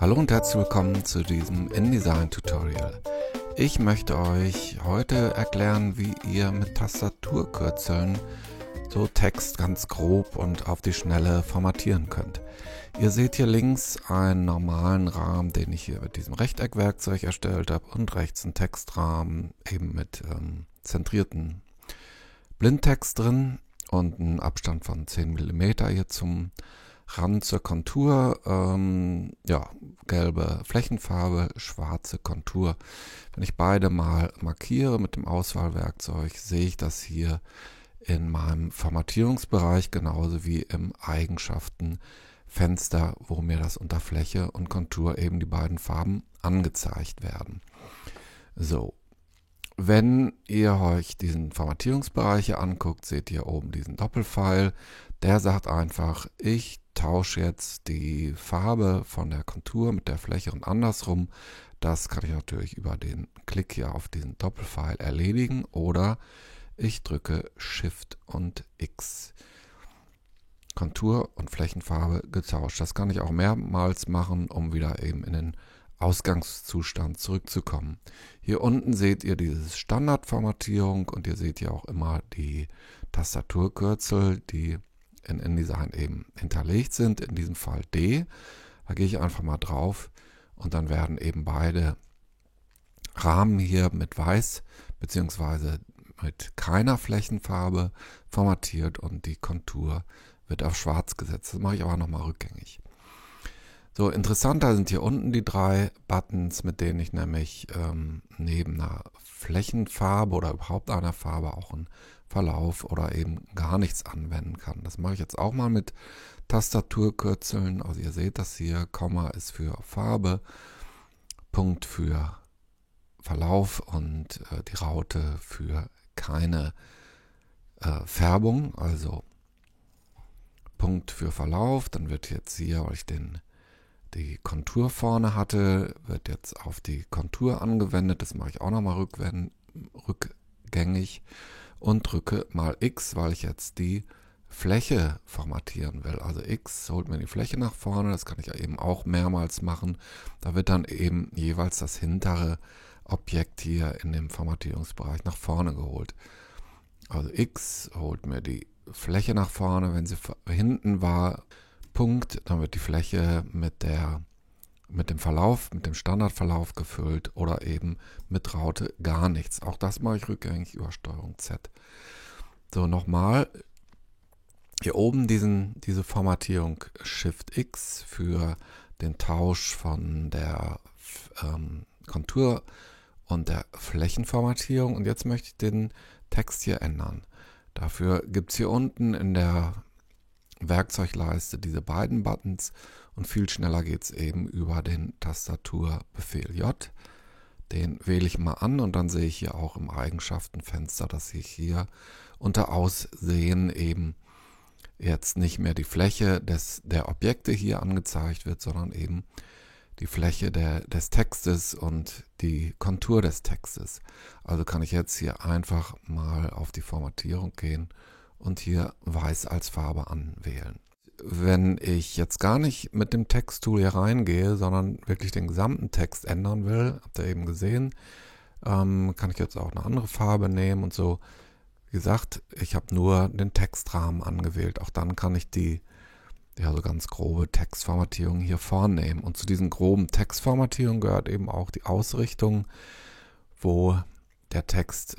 Hallo und herzlich willkommen zu diesem InDesign-Tutorial. Ich möchte euch heute erklären, wie ihr mit Tastaturkürzeln so Text ganz grob und auf die Schnelle formatieren könnt. Ihr seht hier links einen normalen Rahmen, den ich hier mit diesem Rechteckwerkzeug erstellt habe, und rechts einen Textrahmen eben mit zentrierten Blindtext drin und einen Abstand von 10 mm hier zum Rand zur Kontur, gelbe Flächenfarbe, schwarze Kontur. Wenn ich beide mal markiere mit dem Auswahlwerkzeug, sehe ich das hier in meinem Formatierungsbereich genauso wie im Eigenschaftenfenster, wo mir das unter Fläche und Kontur eben die beiden Farben angezeigt werden. So, wenn ihr euch diesen Formatierungsbereich hier anguckt, seht ihr oben diesen Doppelpfeil. Der sagt einfach, ich tausche jetzt die Farbe von der Kontur mit der Fläche und andersrum. Das kann ich natürlich über den Klick hier auf diesen Doppelpfeil erledigen oder ich drücke Shift und X. Kontur und Flächenfarbe getauscht. Das kann ich auch mehrmals machen, um wieder eben in den Ausgangszustand zurückzukommen. Hier unten seht ihr diese Standardformatierung und ihr seht hier auch immer die Tastaturkürzel, die in InDesign eben hinterlegt sind, in diesem Fall D. Da gehe ich einfach mal drauf und dann werden eben beide Rahmen hier mit weiß bzw. mit keiner Flächenfarbe formatiert und die Kontur wird auf schwarz gesetzt. Das mache ich aber nochmal rückgängig. So, interessanter sind hier unten die drei Buttons, mit denen ich nämlich neben einer Flächenfarbe oder überhaupt einer Farbe auch einen Verlauf oder eben gar nichts anwenden kann. Das mache ich jetzt auch mal mit Tastaturkürzeln. Also ihr seht das hier, Komma ist für Farbe, Punkt für Verlauf und die Raute für keine Färbung. Also Punkt für Verlauf, dann wird jetzt hier, weil ich die Kontur vorne hatte, wird jetzt auf die Kontur angewendet. Das mache ich auch nochmal rückgängig und drücke mal X, weil ich jetzt die Fläche formatieren will. Also X holt mir die Fläche nach vorne, das kann ich ja eben auch mehrmals machen. Da wird dann eben jeweils das hintere Objekt hier in dem Formatierungsbereich nach vorne geholt. Also X holt mir die Fläche nach vorne, wenn sie hinten war, Punkt, dann wird die Fläche mit dem Verlauf, mit dem Standardverlauf gefüllt oder eben mit Raute gar nichts. Auch das mache ich rückgängig über STRG Z. So, nochmal hier oben diese Formatierung Shift X für den Tausch von der Kontur und der Flächenformatierung. Und jetzt möchte ich den Text hier ändern. Dafür gibt es hier unten in der Werkzeugleiste diese beiden Buttons und viel schneller geht es eben über den Tastaturbefehl J. Den wähle ich mal an und dann sehe ich hier auch im Eigenschaftenfenster, dass ich hier unter Aussehen eben jetzt nicht mehr die Fläche der Objekte hier angezeigt wird, sondern eben die Fläche des Textes und die Kontur des Textes. Also kann ich jetzt hier einfach mal auf die Formatierung gehen und hier weiß als Farbe anwählen. Wenn ich jetzt gar nicht mit dem Texttool hier reingehe, sondern wirklich den gesamten Text ändern will, habt ihr eben gesehen, kann ich jetzt auch eine andere Farbe nehmen und so. Wie gesagt, ich habe nur den Textrahmen angewählt. Auch dann kann ich die so ganz grobe Textformatierung hier vornehmen. Und zu diesen groben Textformatierungen gehört eben auch die Ausrichtung, wo der Text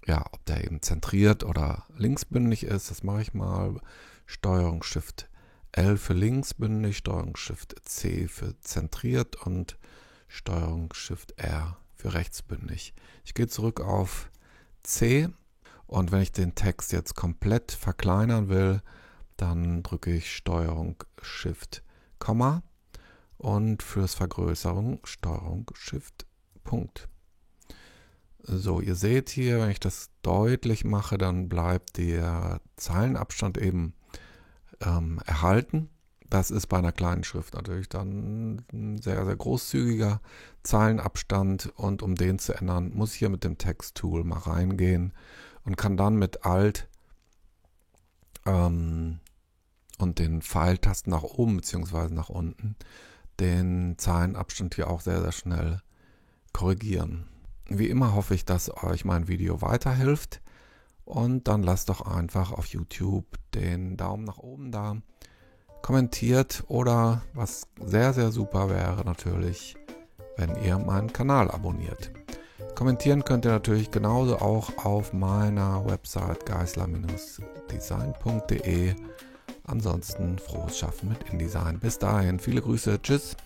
ob der eben zentriert oder linksbündig ist, das mache ich mal. STRG Shift L für linksbündig, STRG Shift C für zentriert und STRG Shift R für rechtsbündig. Ich gehe zurück auf C und wenn ich den Text jetzt komplett verkleinern will, dann drücke ich STRG Shift Komma und fürs Vergrößerung STRG Shift Punkt. So, ihr seht hier, wenn ich das deutlich mache, dann bleibt der Zeilenabstand eben erhalten. Das ist bei einer kleinen Schrift natürlich dann ein sehr, sehr großzügiger Zeilenabstand und um den zu ändern, muss ich hier mit dem Texttool mal reingehen und kann dann mit Alt und den Pfeiltasten nach oben bzw. nach unten den Zeilenabstand hier auch sehr, sehr schnell korrigieren. Wie immer hoffe ich, dass euch mein Video weiterhilft und dann lasst doch einfach auf YouTube den Daumen nach oben da, kommentiert oder was sehr, sehr super wäre natürlich, wenn ihr meinen Kanal abonniert. Kommentieren könnt ihr natürlich genauso auch auf meiner Website geisler-design.de. Ansonsten frohes Schaffen mit InDesign. Bis dahin, viele Grüße, tschüss.